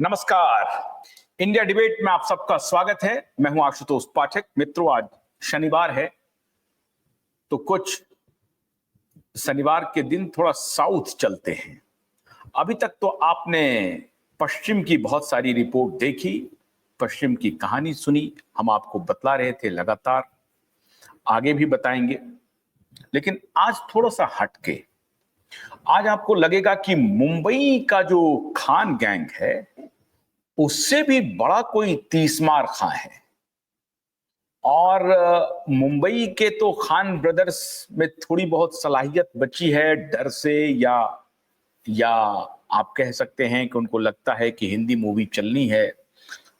नमस्कार। India debate में आप सबका स्वागत है। मैं हूं आशुतोष पाठक। मित्रों, आज शनिवार है तो कुछ शनिवार के दिन थोड़ा साउथ चलते हैं। अभी तक तो आपने पश्चिम की बहुत सारी रिपोर्ट देखी, पश्चिम की कहानी सुनी, हम आपको बतला रहे थे, लगातार आगे भी बताएंगे। लेकिन आज थोड़ा सा हटके, आज आपको लगेगा कि मुंबई का जो खान गैंग है उससे भी बड़ा कोई तीसमार खां है। और मुंबई के तो खान ब्रदर्स में थोड़ी बहुत सलाहियत बची है, डर से या आप कह सकते हैं कि उनको लगता है कि हिंदी मूवी चलनी है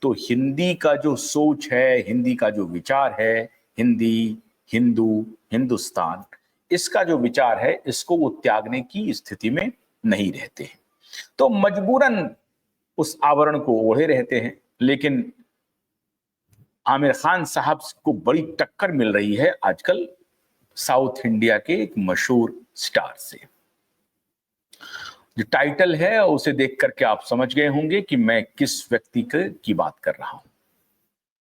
तो हिंदी का जो सोच है, हिंदी का जो विचार है, हिंदी, हिंदू, हिंदुस्तान, इसका जो विचार है इसको वो त्यागने की स्थिति में नहीं रहते हैं, तो मजबूरन उस आवरण को ओढ़े रहते हैं। लेकिन आमिर खान साहब को बड़ी टक्कर मिल रही है आजकल साउथ इंडिया के एक मशहूर स्टार से। जो टाइटल है उसे देख करके आप समझ गए होंगे कि मैं किस व्यक्ति की बात कर रहा हूं।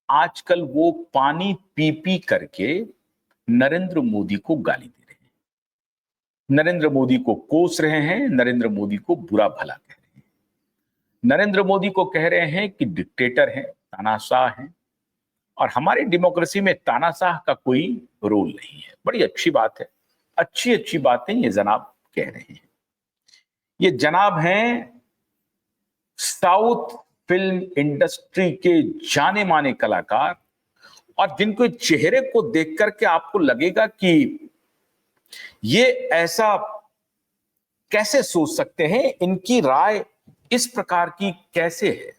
आजकल वो पानी पी पी करके नरेंद्र मोदी को गाली दे रहे हैं, नरेंद्र मोदी को कोस रहे हैं, नरेंद्र मोदी को बुरा भला कह रहे हैं, नरेंद्र मोदी को कह रहे हैं कि डिक्टेटर हैं, तानाशाह हैं। और हमारी डेमोक्रेसी में तानाशाह का कोई रोल नहीं है। बड़ी अच्छी बात है, अच्छी अच्छी बातें ये जनाब कह रहे हैं। ये जनाब हैं साउथ फिल्म इंडस्ट्री के जाने माने कलाकार, और जिनको चेहरे को देख करके आपको लगेगा कि ये ऐसा कैसे सोच सकते हैं, इनकी राय इस प्रकार की कैसे है।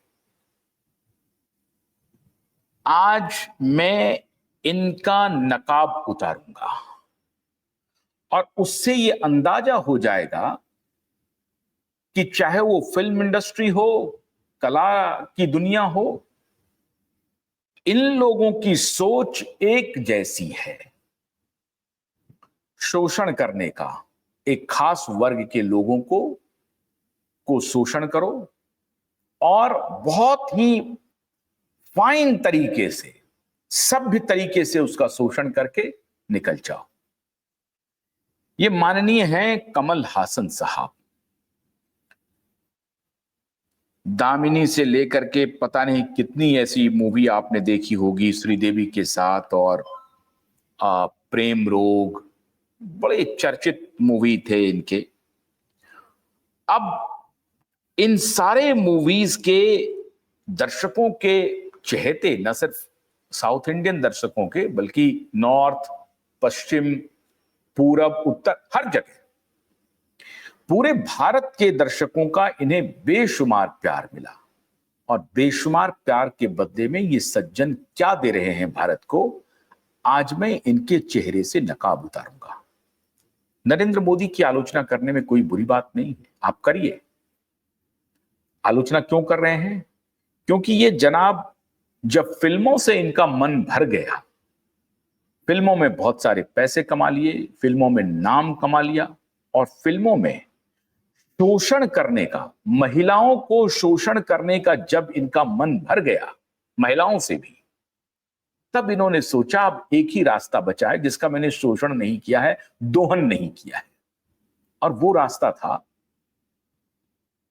आज मैं इनका नकाब उतारूंगा और उससे ये अंदाजा हो जाएगा कि चाहे वो फिल्म इंडस्ट्री हो, कला की दुनिया हो, इन लोगों की सोच एक जैसी है। शोषण करने का, एक खास वर्ग के लोगों को शोषण करो और बहुत ही फाइन तरीके से, सभ्य तरीके से उसका शोषण करके निकल जाओ। ये माननीय हैं कमल हासन साहब। दामिनी से लेकर के पता नहीं कितनी ऐसी मूवी आपने देखी होगी श्रीदेवी के साथ, और प्रेम रोग, बड़े चर्चित मूवी थे इनके। अब इन सारे मूवीज के दर्शकों के चहेते, न सिर्फ साउथ इंडियन दर्शकों के बल्कि नॉर्थ, पश्चिम, पूरब, उत्तर, हर जगह पूरे भारत के दर्शकों का इन्हें बेशुमार प्यार मिला। और बेशुमार प्यार के बदले में ये सज्जन क्या दे रहे हैं भारत को, आज मैं इनके चेहरे से नकाब उतारूंगा। नरेंद्र मोदी की आलोचना करने में कोई बुरी बात नहीं है, आप करिए। आलोचना क्यों कर रहे हैं? क्योंकि ये जनाब जब फिल्मों से इनका मन भर गया, फिल्मों में बहुत सारे पैसे कमा लिए, फिल्मों में नाम कमा लिया, और फिल्मों में शोषण करने का, महिलाओं को शोषण करने का जब इनका मन भर गया, महिलाओं से भी, तब इन्होंने सोचा अब एक ही रास्ता बचा है जिसका मैंने शोषण नहीं किया है, दोहन नहीं किया है, और वो रास्ता था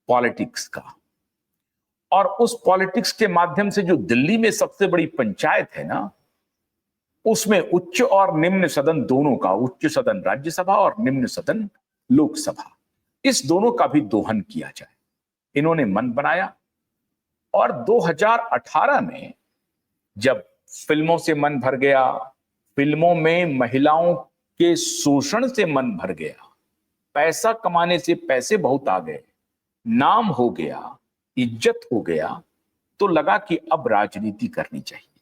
पॉलिटिक्स का। और उस पॉलिटिक्स के माध्यम से जो दिल्ली में सबसे बड़ी पंचायत है ना, उसमें उच्च और निम्न सदन दोनों का, उच्च सदन राज्यसभा और निम्न सदन लोकसभा, इस दोनों का भी दोहन किया जाए, इन्होंने मन बनाया। और 2018 में जब फिल्मों से मन भर गया, फिल्मों में महिलाओं के शोषण से मन भर गया, पैसा कमाने से पैसे बहुत आ गए, नाम हो गया, इज्जत हो गया, तो लगा कि अब राजनीति करनी चाहिए।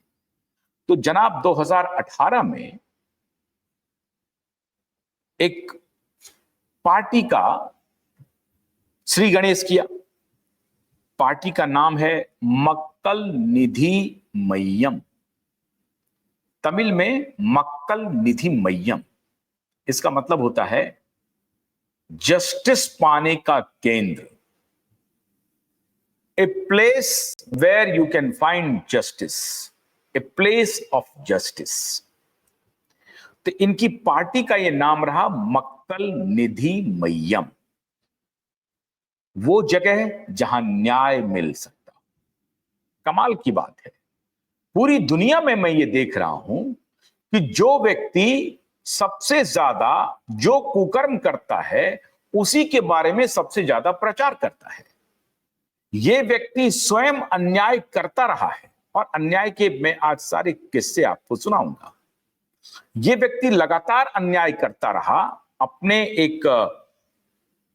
तो जनाब 2018 में एक पार्टी का श्री गणेश किया। पार्टी का नाम है मक्कल निधि मय्यम, तमिल में मक्कल निधि मय्यम। इसका मतलब होता है जस्टिस पाने का केंद्र। A place where you can find justice, a place of justice. तो इनकी पार्टी का यह नाम रहा मक्कल निधि मय्यम, वो जगह जहां न्याय मिल सकता। कमाल की बात है, पूरी दुनिया में मैं ये देख रहा हूं कि जो व्यक्ति सबसे ज्यादा जो कुकर्म करता है उसी के बारे में सबसे ज्यादा प्रचार करता है। ये व्यक्ति स्वयं अन्याय करता रहा है और अन्याय के मैं आज सारे किस्से आपको सुनाऊंगा। ये व्यक्ति लगातार अन्याय करता रहा, अपने एक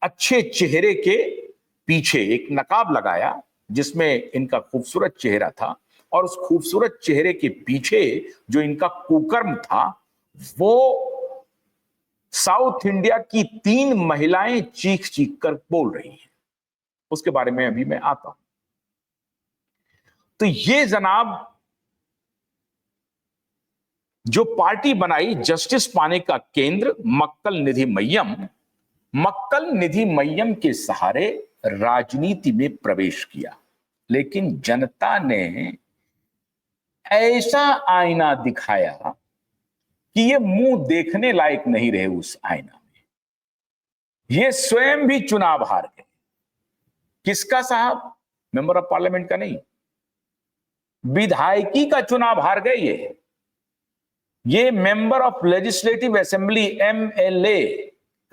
अच्छे चेहरे के पीछे एक नकाब लगाया जिसमें इनका खूबसूरत चेहरा था, और उस खूबसूरत चेहरे के पीछे जो इनका कुकर्म था वो साउथ इंडिया की 3 महिलाएं चीख चीख कर बोल रही हैं। उसके बारे में अभी मैं आता हूं। तो ये जनाब जो पार्टी बनाई जस्टिस पाने का केंद्र मक्कल निधि मय्यम, मक्कल निधि मय्यम के सहारे राजनीति में प्रवेश किया, लेकिन जनता ने ऐसा आईना दिखाया कि ये मुंह देखने लायक नहीं रहे उस आईना में। ये स्वयं भी चुनाव हार गए। किसका साहब? मेंबर ऑफ पार्लियामेंट का नहीं, विधायकी का चुनाव हार गए। ये member of legislative assembly MLA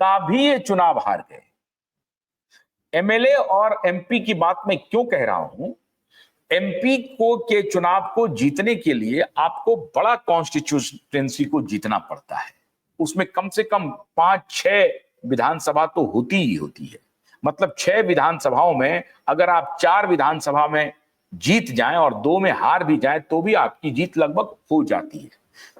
का भी ये चुनाव हार गए। एमएलए और एमपी की बात मैं क्यों कह रहा हूं? एमपी को के चुनाव को जीतने के लिए आपको बड़ा कॉन्स्टिट्यूएंसी को जीतना पड़ता है। उसमें कम से कम 5-6 विधानसभा तो होती ही होती है। मतलब 6 विधानसभाओं में अगर आप 4 विधानसभा में जीत जाएं और 2 में हार भी जाएं तो भी आपकी जीत लगभग हो जाती है।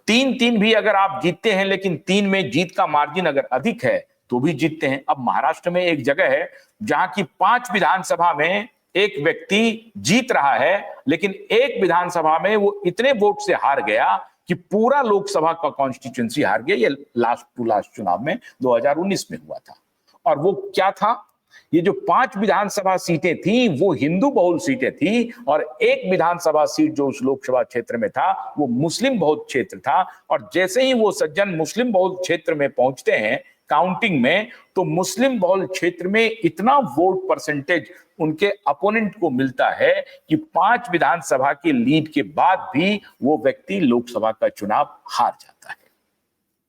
3-3 भी अगर आप जीतते हैं लेकिन 3 में जीत का मार्जिन अगर अधिक है तो भी जीतते हैं। अब महाराष्ट्र में एक जगह है जहां की 5 विधानसभा में एक व्यक्ति जीत रहा है, लेकिन एक विधानसभा में वो इतने वोट से हार गया कि पूरा लोकसभा का कॉन्स्टिट्यूएंसी हार गया। ये लास्ट टू लास्ट चुनाव में 2019 में हुआ था। और वो क्या था? ये जो 5 विधानसभा सीटें थी वो हिंदू बहुल सीटें थी, और एक विधानसभा सीट जो उस लोकसभा क्षेत्र में था वो मुस्लिम बहुल क्षेत्र था। और जैसे ही वो सज्जन मुस्लिम बहुल क्षेत्र में पहुंचते हैं काउंटिंग में, तो मुस्लिम बहुल क्षेत्र में इतना वोट परसेंटेज उनके अपोनेंट को मिलता है कि 5 विधानसभा के लीड के बाद भी वो व्यक्ति लोकसभा का चुनाव हार जाता है।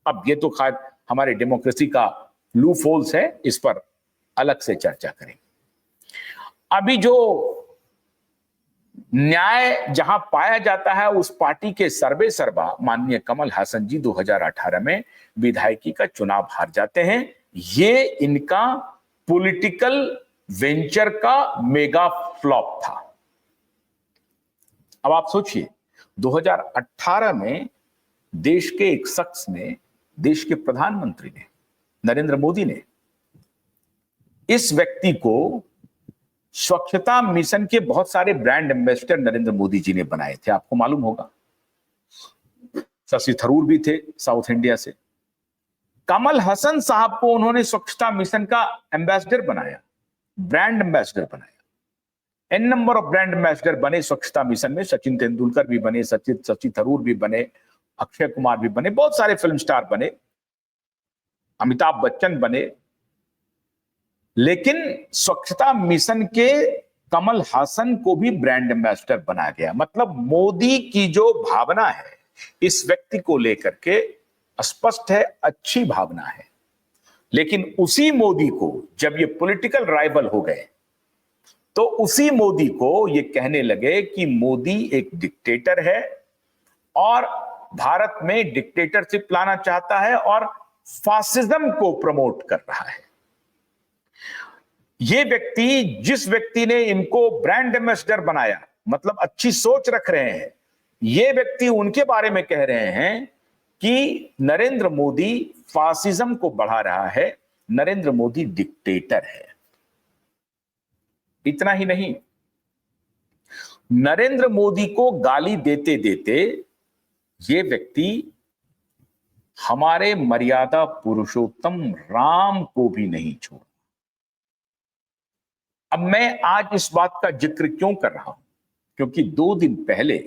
अब ये तो खैर हमारे डेमोक्रेसी का लूप होल्स है, इस पर अलग से चर्चा करेंगे। अभी जो न्याय जहां पाया जाता है उस पार्टी के सर्वे सर्वा माननीय कमल हासन जी 2018 में विधायकी का चुनाव हार जाते हैं। ये इनका पॉलिटिकल वेंचर का मेगा फ्लॉप था। अब आप सोचिए 2018 में देश के एक शख्स ने, देश के प्रधानमंत्री ने, नरेंद्र मोदी ने इस व्यक्ति को स्वच्छता मिशन के बहुत सारे ब्रांड एम्बेसडर नरेंद्र मोदी जी ने बनाए थे। आपको मालूम होगा शशि थरूर भी थे साउथ इंडिया से। कमल हसन साहब को उन्होंने स्वच्छता मिशन का एम्बेसडर बनाया, ब्रांड एम्बेसडर बनाया। N number of brand ambassador बने स्वच्छता मिशन में। सचिन तेंदुलकर भी बने, शशि थरूर भी बने, अक्षय कुमार भी बने, बहुत सारे फिल्म स्टार बने, अमिताभ बच्चन बने। लेकिन स्वच्छता मिशन के कमल हासन को भी ब्रांड एम्बेसडर बनाया गया। मतलब मोदी की जो भावना है इस व्यक्ति को लेकर के स्पष्ट है, अच्छी भावना है। लेकिन उसी मोदी को जब ये पॉलिटिकल राइवल हो गए तो उसी मोदी को ये कहने लगे कि मोदी एक डिक्टेटर है और भारत में डिक्टेटरशिप लाना चाहता है और फासिज्म को प्रमोट कर रहा है। ये व्यक्ति, जिस व्यक्ति ने इनको ब्रांड एम्बेसडर बनाया, मतलब अच्छी सोच रख रहे हैं, ये व्यक्ति उनके बारे में कह रहे हैं कि नरेंद्र मोदी फासिज्म को बढ़ा रहा है, नरेंद्र मोदी डिक्टेटर है। इतना ही नहीं, नरेंद्र मोदी को गाली देते देते ये व्यक्ति हमारे मर्यादा पुरुषोत्तम राम को भी नहीं छोड़ा। अब मैं आज इस बात का जिक्र क्यों कर रहा हूं, क्योंकि 2 दिन पहले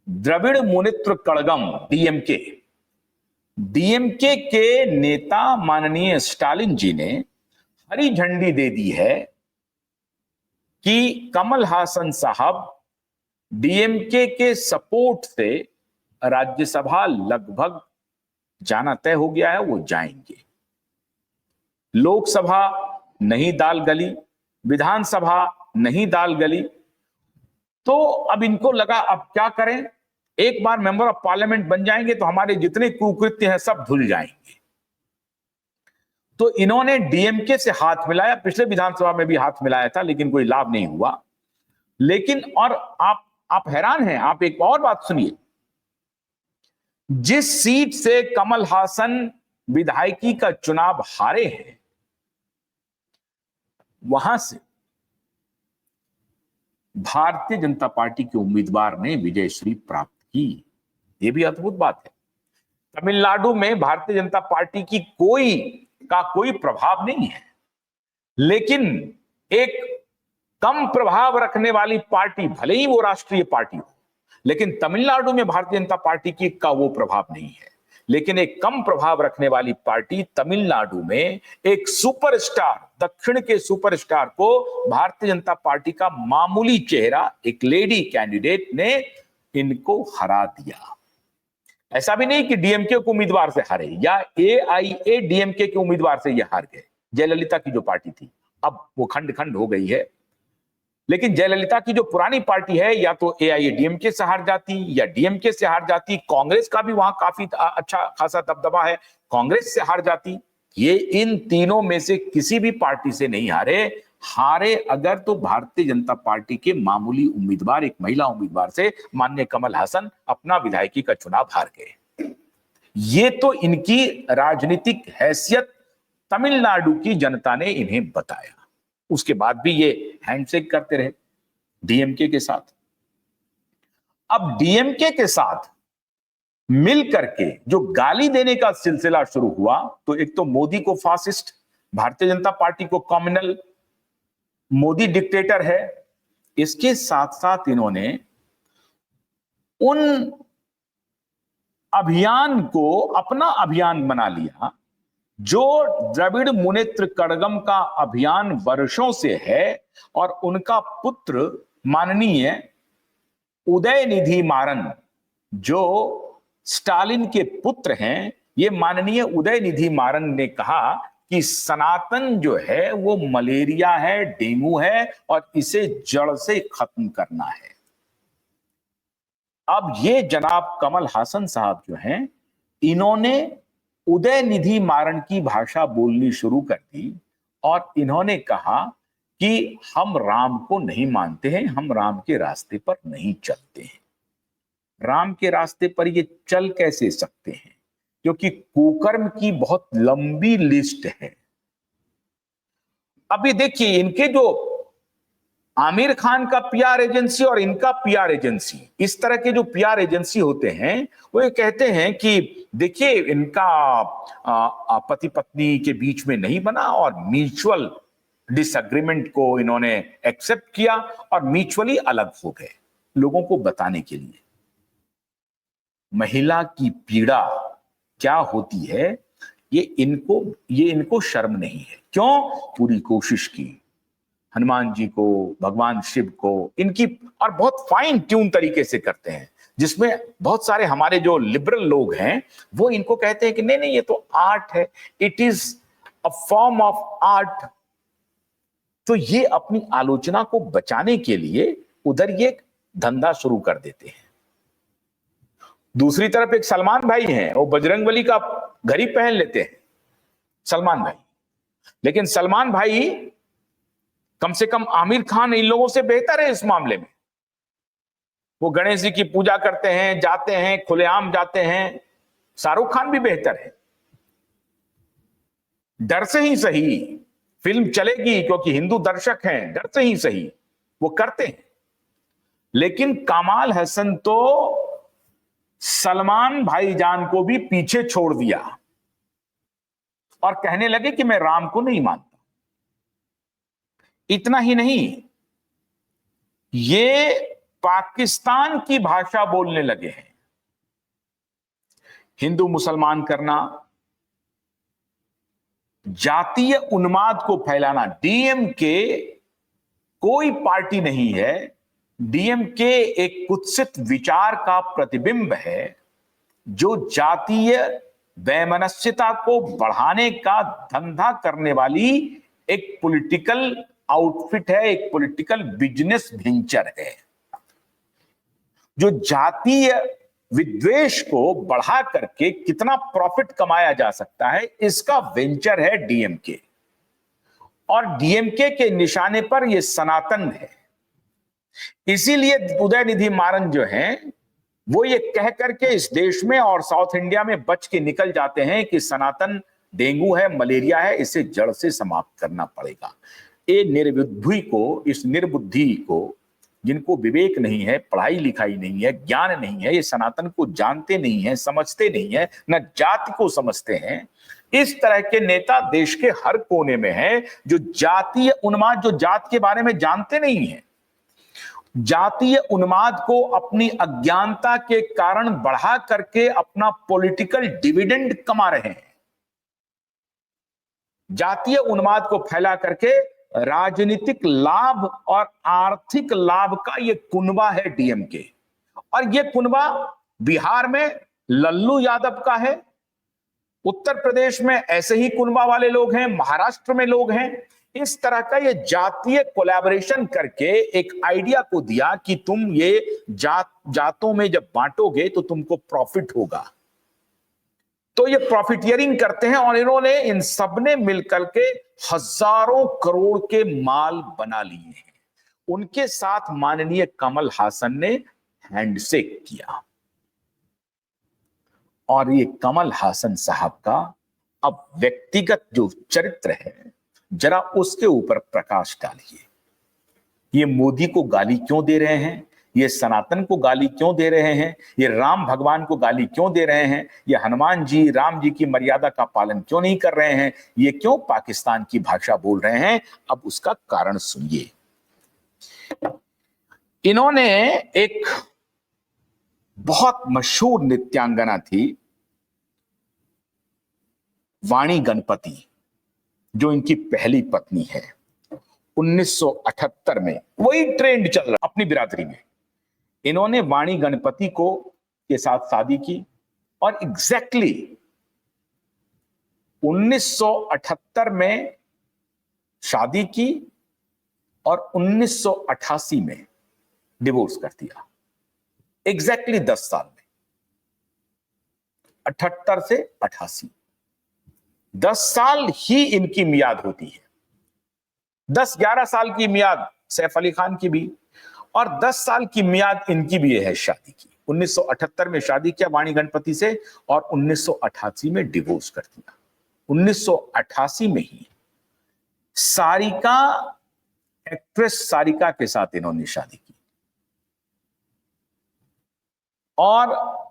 द्रविड़ मुनेत्र कड़गम डीएमके के नेता माननीय स्टालिन जी ने हरी झंडी दे दी है कि कमल हासन साहब डीएमके के सपोर्ट से राज्यसभा लगभग जाना तय हो गया है, वो जाएंगे। लोकसभा नहीं दाल गली, विधानसभा नहीं दाल गली, तो अब इनको लगा अब क्या करें, एक बार मेंबर ऑफ पार्लियामेंट बन जाएंगे तो हमारे जितने कुकृत्य हैं सब धुल जाएंगे। तो इन्होंने डीएमके से हाथ मिलाया, पिछले विधानसभा में भी हाथ मिलाया था लेकिन कोई लाभ नहीं हुआ। लेकिन और आप हैरान हैं, आप एक और बात सुनिए, जिस सीट से कमल हासन विधायकी का चुनाव हारे हैं वहां से भारतीय जनता पार्टी के उम्मीदवार ने विजयश्री प्राप्त की। यह भी अद्भुत बात है। तमिलनाडु में भारतीय जनता पार्टी की कोई प्रभाव नहीं है, लेकिन एक कम प्रभाव रखने वाली पार्टी, भले ही वो राष्ट्रीय पार्टी हो, लेकिन तमिलनाडु में भारतीय जनता पार्टी की का वो प्रभाव नहीं है। लेकिन एक कम प्रभाव रखने वाली पार्टी तमिलनाडु में एक सुपरस्टार, दक्षिण के सुपरस्टार को भारतीय जनता पार्टी का मामूली चेहरा, एक लेडी कैंडिडेट ने इनको हरा दिया। ऐसा भी नहीं कि डीएमके के उम्मीदवार से हारे या एआईएडीएमके के उम्मीदवार से ये हार गए। जयललिता की जो पार्टी थी, अब वो खंड खंड हो गई है, लेकिन जयललिता की जो पुरानी पार्टी है या तो एआईएडीएमके से हार जाती या डीएमके से हार जाती। कांग्रेस का भी वहां काफी अच्छा खासा दबदबा है, कांग्रेस से हार जाती। ये इन तीनों में से किसी भी पार्टी से नहीं हारे अगर तो भारतीय जनता पार्टी के मामूली उम्मीदवार, एक महिला उम्मीदवार से माननीय कमल हासन अपना विधायकी का चुनाव हार गए। ये तो इनकी राजनीतिक हैसियत तमिलनाडु की जनता ने इन्हें बताया। उसके बाद भी ये हैंडशेक करते रहे डीएमके के साथ। अब डीएमके के साथ मिल करके जो गाली देने का सिलसिला शुरू हुआ, तो एक तो मोदी को फासिस्ट, भारतीय जनता पार्टी को कम्युनल, मोदी डिक्टेटर है, इसके साथ साथ इन्होंने उन अभियान को अपना अभियान बना लिया जो द्रविड़ मुनेत्र कड़गम का अभियान वर्षों से है। और उनका पुत्र माननीय उदयनिधि मारन, जो स्टालिन के पुत्र हैं, ये माननीय उदयनिधि मारन ने कहा कि सनातन जो है वो मलेरिया है, डेंगू है और इसे जड़ से खत्म करना है। अब ये जनाब कमल हासन साहब जो हैं, इन्होंने उदयनिधि मारन की भाषा बोलनी शुरू कर दी और इन्होंने कहा कि हम राम को नहीं मानते हैं, हम राम के रास्ते पर नहीं चलते हैं। राम के रास्ते पर ये चल कैसे सकते हैं, क्योंकि कुकर्म की बहुत लंबी लिस्ट है। अभी देखिए, इनके जो आमिर खान का पीआर एजेंसी और इनका पीआर एजेंसी, इस तरह के जो पीआर एजेंसी होते हैं, वो ये कहते हैं कि देखिए इनका पति पत्नी के बीच में नहीं बना और म्यूचुअल डिसएग्रीमेंट को इन्होंने एक्सेप्ट किया और म्यूचुअली अलग हो गए। लोगों को बताने के लिए महिला की पीड़ा क्या होती है, ये इनको शर्म नहीं है। क्यों? पूरी कोशिश की, हनुमान जी को, भगवान शिव को, इनकी, और बहुत फाइन ट्यून तरीके से करते हैं, जिसमें बहुत सारे हमारे जो लिबरल लोग हैं वो इनको कहते हैं कि नहीं नहीं ये तो आर्ट है, it is a form of art. तो ये अपनी आलोचना को बचाने के लिए उधर ये धंधा शुरू कर देते हैं। दूसरी तरफ एक सलमान भाई हैं, वो बजरंगबली का घड़ी पहन लेते हैं सलमान भाई, लेकिन सलमान भाई कम से कम आमिर खान इन लोगों से बेहतर है इस मामले में। वो गणेश जी की पूजा करते हैं, जाते हैं, खुलेआम जाते हैं। शाहरुख खान भी बेहतर है, डर से ही सही फिल्म चलेगी क्योंकि हिंदू दर्शक हैं, डर से ही सही वो करते हैं। लेकिन कमाल हसन तो सलमान भाईजान को भी पीछे छोड़ दिया और कहने लगे कि मैं राम को नहीं मानता। इतना ही नहीं, ये पाकिस्तान की भाषा बोलने लगे हैं। हिंदू मुसलमान करना, जातीय उन्माद को फैलाना। डीएमके कोई पार्टी नहीं है, डीएमके एक कुत्सित विचार का प्रतिबिंब है जो जातीय वैमनस्यता को बढ़ाने का धंधा करने वाली एक पॉलिटिकल आउटफिट है, एक पॉलिटिकल बिजनेस वेंचर है, जो जातीय विद्वेष को बढ़ा करके कितना प्रॉफिट कमाया जा सकता है, इसका वेंचर है डीएमके। और डीएमके के निशाने पर यह सनातन है। इसीलिए उदयनिधि मारन जो हैं वो ये कह करके इस देश में और साउथ इंडिया में बच के निकल जाते हैं कि सनातन डेंगू है, मलेरिया है, इसे जड़ से समाप्त करना पड़ेगा। ये निर्बुद्धि को, इस निर्बुद्धि को, जिनको विवेक नहीं है, पढ़ाई लिखाई नहीं है, ज्ञान नहीं है, ये सनातन को जानते नहीं है, समझते नहीं है, न जाति को समझते हैं, इस तरह के नेता देश के हर कोने में है जो जातीय उन्माद, जो जात के बारे में जानते नहीं है, जातीय उन्माद को अपनी अज्ञानता के कारण बढ़ा करके अपना पॉलिटिकल डिविडेंड कमा रहे हैं। जातीय उन्माद को फैला करके राजनीतिक लाभ और आर्थिक लाभ का यह कुनबा है डीएमके। और यह कुनबा बिहार में लल्लू यादव का है, उत्तर प्रदेश में ऐसे ही कुनबा वाले लोग हैं, महाराष्ट्र में लोग हैं। इस तरह का ये जातीय कोलैबोरेशन करके एक आइडिया को दिया कि तुम ये जातों में जब बांटोगे तो तुमको प्रॉफिट होगा। तो ये प्रॉफिटियरिंग करते हैं और इन्होंने, इन सबने मिलकर के हजारों करोड़ के माल बना लिए हैं। उनके साथ माननीय कमल हासन ने हैंडशेक किया और ये कमल हासन साहब का अब व्यक्तिगत जो चरित्र है जरा उसके ऊपर प्रकाश डालिए। ये मोदी को गाली क्यों दे रहे हैं, ये सनातन को गाली क्यों दे रहे हैं, ये राम भगवान को गाली क्यों दे रहे हैं, ये हनुमान जी, राम जी की मर्यादा का पालन क्यों नहीं कर रहे हैं, ये क्यों पाकिस्तान की भाषा बोल रहे हैं, अब उसका कारण सुनिए। इन्होंने एक बहुत मशहूर नृत्यांगना थी वाणी गणपति, जो इनकी पहली पत्नी है। 1978 में वही ट्रेंड चल रहा अपनी बिरादरी में, इन्होंने वाणी गणपति को के साथ शादी की और एग्जैक्टली 1978 में शादी की और 1988 में डिवोर्स कर दिया। एग्जैक्टली 10 साल में, 78 से 88, 10 साल ही इनकी मियाद होती है। 10-11 साल की मियाद सैफ अली खान की भी और 10 साल की मियाद इनकी भी है शादी की। 1978 में शादी किया वाणी गणपति से और 1988 में डिवोर्स कर दिया। 1988 में ही सारिका, एक्ट्रेस सारिका के साथ इन्होंने शादी की और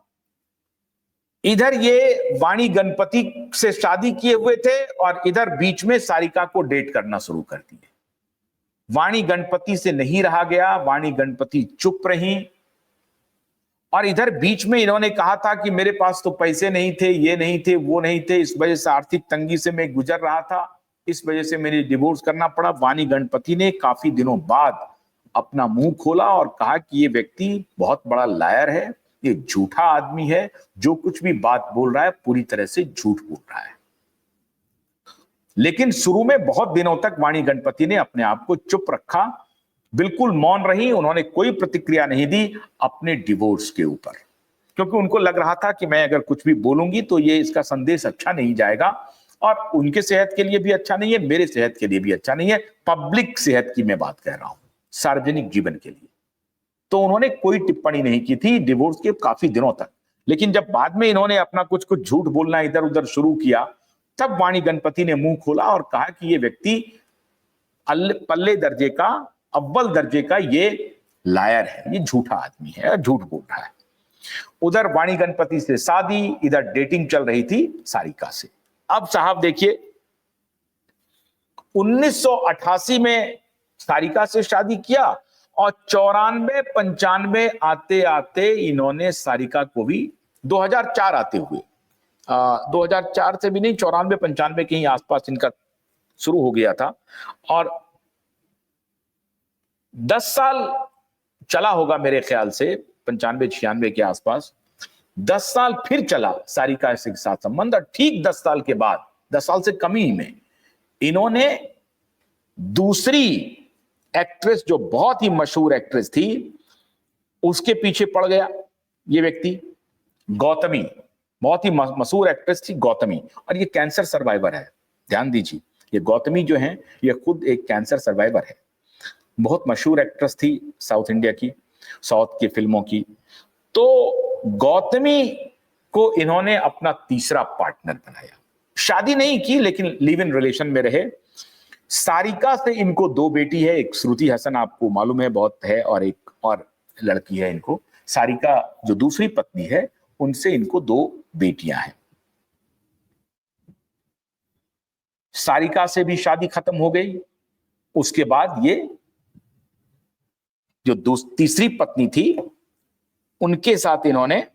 इधर ये वाणी गणपति से शादी किए हुए थे और इधर बीच में सारिका को डेट करना शुरू कर दिए। वाणी गणपति से नहीं रहा गया, वाणी गणपति चुप रही और इधर बीच में इन्होंने कहा था कि मेरे पास तो पैसे नहीं थे, ये नहीं थे, वो नहीं थे, इस वजह से आर्थिक तंगी से मैं गुजर रहा था, इस वजह से मेरे डिवोर्स करना पड़ा। वाणी गणपति ने काफी दिनों बाद अपना मुंह खोला और कहा कि ये व्यक्ति बहुत बड़ा लायर है, ये झूठा आदमी है, जो कुछ भी बात बोल रहा है पूरी तरह से झूठ बोल रहा है। लेकिन शुरू में बहुत दिनों तक वाणी गणपति ने अपने आप को चुप रखा, बिल्कुल मौन रही, उन्होंने कोई प्रतिक्रिया नहीं दी अपने डिवोर्स के ऊपर, क्योंकि उनको लग रहा था कि मैं अगर कुछ भी बोलूंगी तो ये इसका संदेश अच्छा नहीं जाएगा और उनके सेहत के लिए भी अच्छा नहीं है, मेरे सेहत के लिए भी अच्छा नहीं है। पब्लिक सेहत की मैं बात कह रहा हूं, सार्वजनिक जीवन के लिए। तो उन्होंने कोई टिप्पणी नहीं की थी डिवोर्स के काफी दिनों तक। लेकिन जब बाद में इन्होंने अपना कुछ कुछ झूठ बोलना इधर उधर शुरू किया, तब वाणी गणपति ने मुंह खोला और कहा कि ये व्यक्ति पल्ले दर्जे का, अव्वल दर्जे का ये लायर है, ये झूठा आदमी है, झूठ बोल रहा है। उधर वाणी गणपति से शादी, इधर डेटिंग चल रही थी सारिका से। अब साहब देखिए, 1988 में सारिका से शादी किया और 94-95 आते आते इन्होंने सारिका को भी 2004 आते हुए 2004 से भी नहीं, 94-95 के ही आसपास इनका शुरू हो गया था और 10 साल चला होगा मेरे ख्याल से, 95-96 के आसपास 10 साल फिर चला सारिका के साथ संबंध। और ठीक 10 साल के बाद, 10 साल से कम ही में, इन्होंने दूसरी एक्ट्रेस जो बहुत ही मशहूर एक्ट्रेस थी उसके पीछे पड़ गया ये व्यक्ति, गौतमी। बहुत ही मशहूर एक्ट्रेस थी गौतमी, और ये कैंसर सर्वाइवर है। ध्यान दीजिए, ये गौतमी जो है ये खुद एक कैंसर सर्वाइवर है। बहुत मशहूर एक्ट्रेस थी साउथ इंडिया की, साउथ की फिल्मों की। तो गौतमी को इन्होंने अपना तीसरा पार्टनर बनाया। शादी नहीं की लेकिन लिव इन रिलेशन में रहे। सारिका से इनको 2 बेटी है, एक श्रुति हसन आपको मालूम है बहुत है, और एक और लड़की है इनको। सारिका जो दूसरी पत्नी है उनसे इनको 2 बेटियां हैं। सारिका से भी शादी खत्म हो गई। उसके बाद ये जो तीसरी पत्नी थी उनके साथ इन्होंने,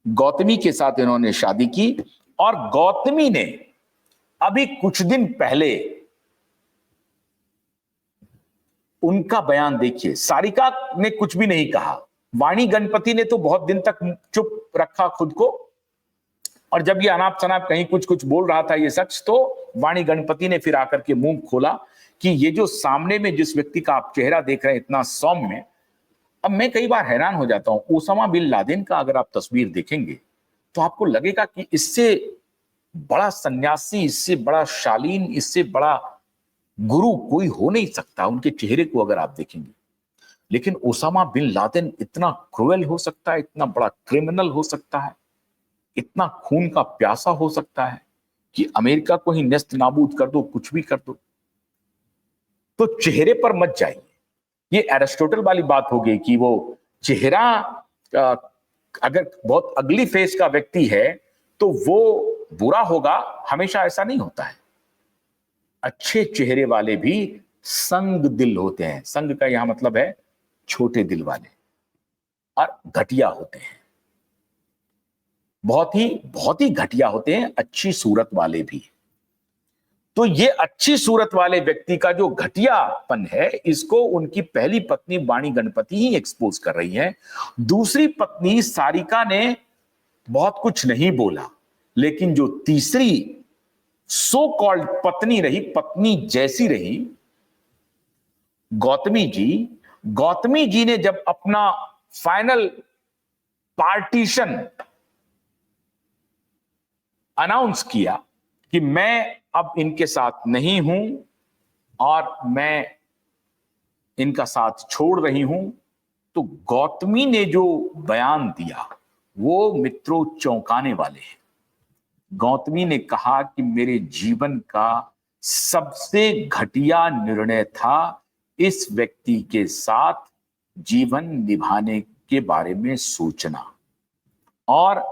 गौतमी के साथ इन्होंने शादी की। और गौतमी ने अभी कुछ दिन पहले उनका बयान देखिए। सारिका ने कुछ भी नहीं कहा, वाणी गणपति ने तो बहुत दिन तक चुप रखा खुद को, और जब ये अनाप शनाप कहीं कुछ कुछ बोल रहा था ये शख्स, तो वाणी गणपति ने फिर आकर के मुंह खोला कि ये जो सामने में जिस व्यक्ति का आप चेहरा देख रहे हैं इतना सौम्य। अब मैं कई बार हैरान हो जाता हूं, ओसामा बिन लादेन का अगर आप तस्वीर देखेंगे तो आपको लगेगा कि इससे बड़ा सन्यासी, इससे बड़ा शालीन, इससे बड़ा गुरु कोई हो नहीं सकता उनके चेहरे को अगर आप देखेंगे। लेकिन ओसामा बिन लादेन इतना क्रूएल हो सकता है, इतना बड़ा क्रिमिनल हो सकता है, इतना खून का प्यासा हो सकता है कि अमेरिका को ही नेस्त नाबूद कर दो, कुछ भी कर दो। तो चेहरे पर मत जाइए। ये एरिस्टोटल वाली बात हो गई कि वो चेहरा अगर बहुत अगली फेस का व्यक्ति है तो वो बुरा होगा, हमेशा ऐसा नहीं होता है। अच्छे चेहरे वाले भी संग दिल होते हैं। संग का यहां मतलब है छोटे दिल वाले, और घटिया होते हैं, बहुत ही घटिया होते हैं अच्छी सूरत वाले भी। तो ये अच्छी सूरत वाले व्यक्ति का जो घटियापन है, इसको उनकी पहली पत्नी वाणी गणपति ही एक्सपोज कर रही है। दूसरी पत्नी सारिका ने बहुत कुछ नहीं बोला, लेकिन जो तीसरी सो कॉल्ड पत्नी रही, पत्नी जैसी रही, गौतमी जी ने जब अपना फाइनल पार्टीशन अनाउंस किया कि मैं अब इनके साथ नहीं हूं और मैं इनका साथ छोड़ रही हूं, तो गौतमी ने जो बयान दिया वो मित्रों चौंकाने वाले हैं। गौतमी ने कहा कि मेरे जीवन का सबसे घटिया निर्णय था इस व्यक्ति के साथ जीवन निभाने के बारे में सोचना, और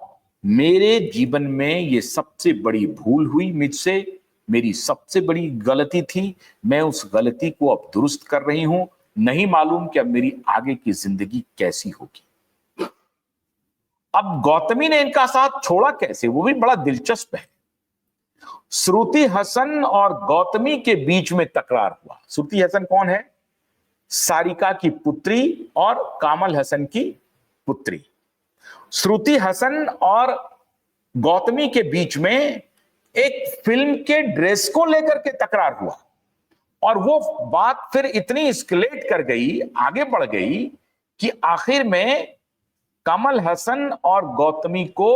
मेरे जीवन में ये सबसे बड़ी भूल हुई मुझसे, मेरी सबसे बड़ी गलती थी। मैं उस गलती को अब दुरुस्त कर रही हूं। नहीं मालूम कि अब मेरी आगे की जिंदगी कैसी होगी। अब गौतमी ने इनका साथ छोड़ा कैसे, वो भी बड़ा दिलचस्प है। श्रुति हसन और गौतमी के बीच में तकरार हुआ। श्रुति हसन कौन है? सारिका की पुत्री और कामल हसन की पुत्री। श्रुति हसन और गौतमी के बीच में एक फिल्म के ड्रेस को लेकर के तकरार हुआ, और वो बात फिर इतनी एस्केलेट कर गई, आगे बढ़ गई कि आखिर में कमल हसन और गौतमी को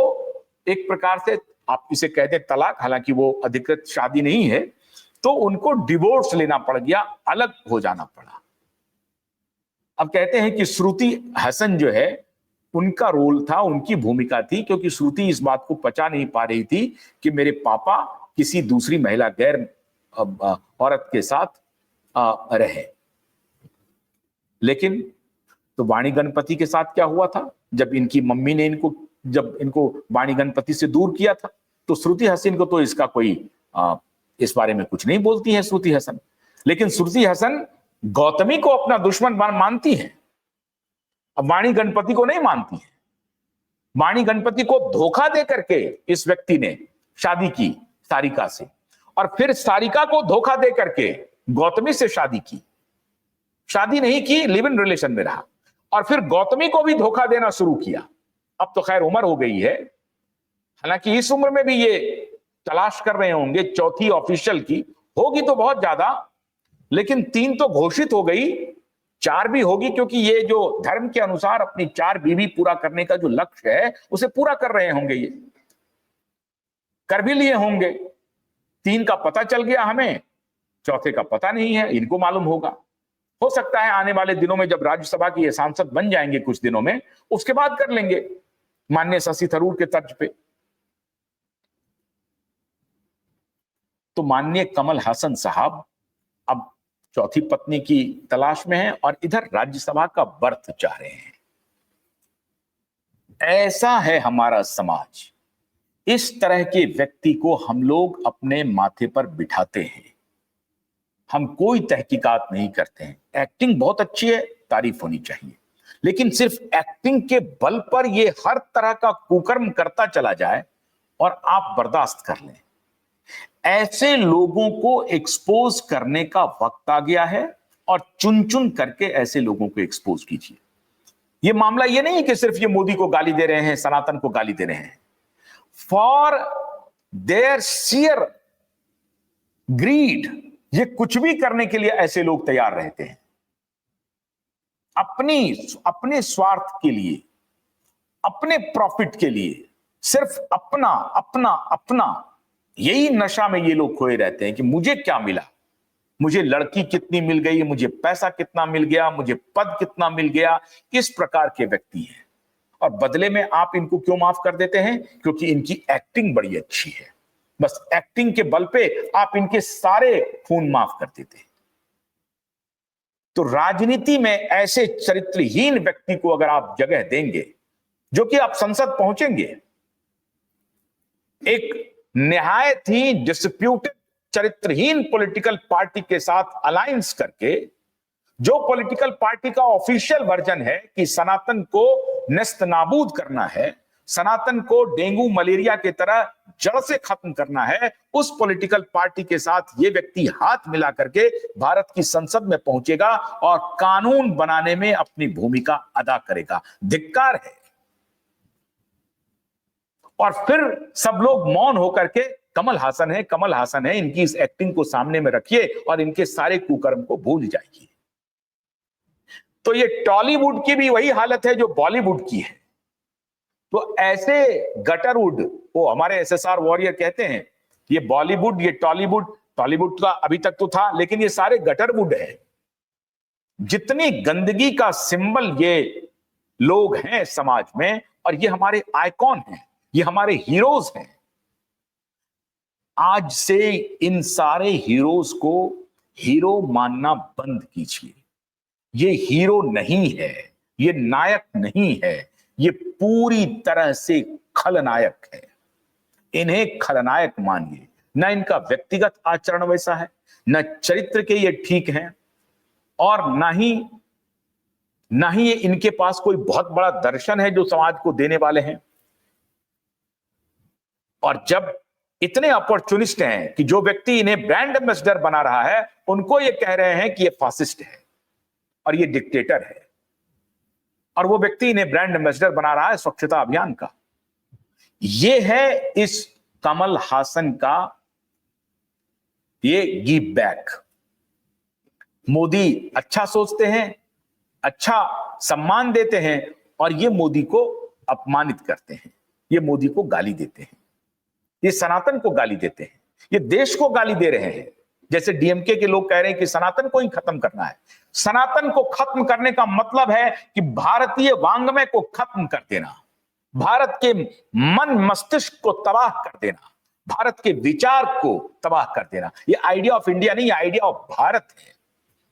एक प्रकार से, आप इसे कहते हैं तलाक, हालांकि वो अधिकृत शादी नहीं है, तो उनको डिवोर्स लेना पड़ गया, अलग हो जाना पड़ा। अब कहते हैं कि श्रुति हसन जो है, उनका रोल था, उनकी भूमिका थी, क्योंकि श्रुति इस बात को पचा नहीं पा रही थी कि मेरे पापा किसी दूसरी महिला, गैर औरत के साथ रहे। लेकिन तो वाणी गणपति के साथ क्या हुआ था? जब इनकी मम्मी ने इनको वाणी गणपति से दूर किया था, तो श्रुति हसन को तो इसका कोई इस बारे में कुछ नहीं बोलती है श्रुति हसन। लेकिन श्रुति हसन गौतमी को अपना दुश्मन मानती है, अब वाणी गणपति को नहीं मानती है। वाणी गणपति को धोखा दे करके इस व्यक्ति ने शादी की सारिका से, और फिर सारिका को धोखा दे करके गौतमी से शादी की। शादी नहीं की, लिव इन रिलेशन में रहा, और फिर गौतमी को भी धोखा देना शुरू किया। अब तो खैर उम्र हो गई है, हालांकि इस उम्र में भी ये तलाश कर रहे होंगे चौथी ऑफिशियल की, होगी तो बहुत ज्यादा, लेकिन 3 तो घोषित हो गई, 4 भी होगी, क्योंकि ये जो धर्म के अनुसार अपनी 4 बीवी पूरा करने का जो लक्ष्य है उसे पूरा कर रहे होंगे, ये कर भी लिए होंगे। 3 का पता चल गया हमें, चौथे का पता नहीं है, इनको मालूम होगा। हो सकता है आने वाले दिनों में जब राज्यसभा की ये सांसद बन जाएंगे कुछ दिनों में, उसके बाद कर लेंगे माननीय शशि थरूर के तर्ज पे। तो माननीय कमल हासन साहब अब चौथी पत्नी की तलाश में हैं और इधर राज्यसभा का बर्थ चाह रहे हैं। ऐसा है हमारा समाज। इस तरह के व्यक्ति को हम लोग अपने माथे पर बिठाते हैं, हम कोई तहकीकात नहीं करते हैं। एक्टिंग बहुत अच्छी है, तारीफ होनी चाहिए, लेकिन सिर्फ एक्टिंग के बल पर ये हर तरह का कुकर्म करता चला जाए और आप बर्दाश्त कर लें। ऐसे लोगों को एक्सपोज करने का वक्त आ गया है और चुन चुन करके ऐसे लोगों को एक्सपोज कीजिए। ये मामला ये नहीं कि सिर्फ ये मोदी को गाली दे रहे हैं, सनातन को गाली दे रहे हैं। फॉर देयर शियर ग्रीड, ये कुछ भी करने के लिए ऐसे लोग तैयार रहते हैं। अपने स्वार्थ के लिए, अपने प्रॉफिट के लिए, सिर्फ अपना अपना अपना, यही नशा में ये लोग खोए रहते हैं कि मुझे क्या मिला, मुझे लड़की कितनी मिल गई, मुझे पैसा कितना मिल गया, मुझे पद कितना मिल गया। इस प्रकार के व्यक्ति हैं और बदले में आप इनको क्यों माफ कर देते हैं? क्योंकि इनकी एक्टिंग बड़ी अच्छी है। बस एक्टिंग के बल पे आप इनके सारे खून माफ कर देते हैं। तो राजनीति में ऐसे चरित्रहीन व्यक्ति को अगर आप जगह देंगे, जो कि आप संसद पहुंचेंगे, एक निहायत ही डिस्प्यूटेड चरित्रहीन पॉलिटिकल पार्टी के साथ अलायंस करके, जो पॉलिटिकल पार्टी का ऑफिशियल वर्जन है कि सनातन को नेस्तनाबूद करना है, सनातन को डेंगू मलेरिया की तरह जड़ से खत्म करना है, उस पॉलिटिकल पार्टी के साथ ये व्यक्ति हाथ मिला करके भारत की संसद में पहुंचेगा और कानून बनाने में अपनी भूमिका अदा करेगा। धिक्कार है। और फिर सब लोग मौन होकर के कमल हासन है, कमल हासन है, इनकी इस एक्टिंग को सामने में रखिए और इनके सारे कुकर्म को भूल जाइए। तो ये टॉलीवुड की भी वही हालत है जो बॉलीवुड की है। तो ऐसे गटरवुड, वो हमारे एसएसआर वॉरियर कहते हैं, ये बॉलीवुड, ये टॉलीवुड, टॉलीवुड का अभी तक तो था, लेकिन ये सारे गटरवुड है। जितनी गंदगी का सिंबल ये लोग हैं समाज में, और ये हमारे आइकॉन हैं, ये हमारे हीरोज हैं। आज से इन सारे हीरोज को हीरो मानना बंद कीजिए। ये हीरो नहीं है, ये नायक नहीं है, ये पूरी तरह से खलनायक है। इन्हें खलनायक मानिए। न इनका व्यक्तिगत आचरण वैसा है, न चरित्र के ये ठीक हैं, और ना ही इनके पास कोई बहुत बड़ा दर्शन है जो समाज को देने वाले हैं। और जब इतने अपॉर्चुनिस्ट हैं कि जो व्यक्ति इन्हें ब्रांड एम्बेसडर बना रहा है, उनको ये कह रहे हैं कि ये फासिस्ट है और ये डिक्टेटर है, और वो व्यक्ति इन्हें ब्रांड एम्बेसडर बना रहा है स्वच्छता अभियान का। ये है इस कमल हासन का ये गिव बैक। मोदी अच्छा सोचते हैं, अच्छा सम्मान देते हैं, और ये मोदी को अपमानित करते हैं, ये मोदी को गाली देते हैं, ये सनातन को गाली देते हैं, ये देश को गाली दे रहे हैं। जैसे डीएमके के लोग कह रहे हैं कि सनातन को ही खत्म करना है। सनातन को खत्म करने का मतलब है कि भारतीय वांग्मय को खत्म कर देना, भारत के मन मस्तिष्क को तबाह कर देना, भारत के विचार को तबाह कर देना। ये आइडिया ऑफ इंडिया नहीं, आइडिया ऑफ भारत है।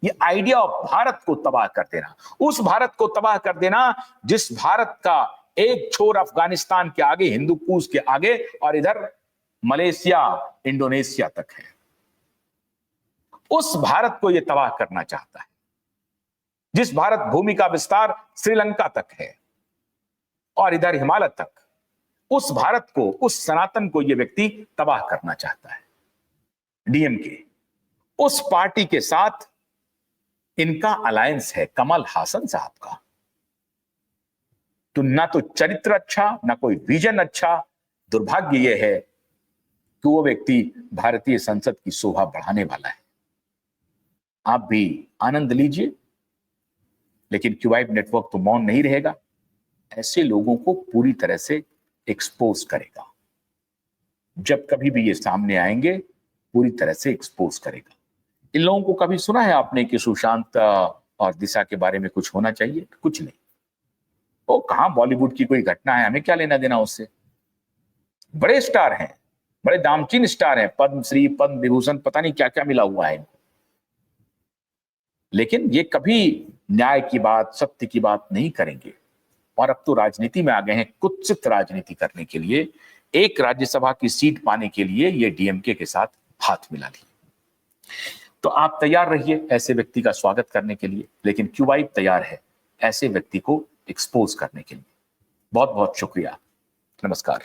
ये आइडिया ऑफ भारत को तबाह कर देना, उस भारत को तबाह कर देना जिस भारत का एक छोर अफगानिस्तान के आगे, हिंदू कुश के आगे, और इधर मलेशिया इंडोनेशिया तक है। उस भारत को यह तबाह करना चाहता है। जिस भारत भूमि का विस्तार श्रीलंका तक है और इधर हिमालय तक, उस भारत को, उस सनातन को यह व्यक्ति तबाह करना चाहता है। डीएमके, उस पार्टी के साथ इनका अलायंस है कमल हासन साहब का। तो ना तो चरित्र अच्छा, ना कोई विजन अच्छा। दुर्भाग्य यह है कि वो व्यक्ति भारतीय संसद की शोभा बढ़ाने वाला है। आप भी आनंद लीजिए, लेकिन क्यूबाइब नेटवर्क तो मौन नहीं रहेगा, ऐसे लोगों को पूरी तरह से एक्सपोज करेगा। जब कभी भी ये सामने आएंगे पूरी तरह से एक्सपोज करेगा। इन लोगों को कभी सुना है आपने कि सुशांत और दिशा के बारे में कुछ होना चाहिए? कुछ नहीं। वो कहां बॉलीवुड की कोई घटना है, हमें क्या लेना देना उससे। बड़े स्टार हैं, बड़े दामचीन स्टार हैं, पद्मश्री, पद्म विभूषण, पता नहीं क्या क्या मिला हुआ है। लेकिन ये कभी न्याय की बात, सत्य की बात नहीं करेंगे। और अब तो राजनीति में आ गए हैं, कुत्सित राजनीति करने के लिए, एक राज्यसभा की सीट पाने के लिए ये डीएमके के साथ हाथ मिला लिए। तो आप तैयार रहिए ऐसे व्यक्ति का स्वागत करने के लिए, लेकिन क्यूबाइब तैयार है ऐसे व्यक्ति को एक्सपोज करने के लिए। बहुत बहुत शुक्रिया। नमस्कार।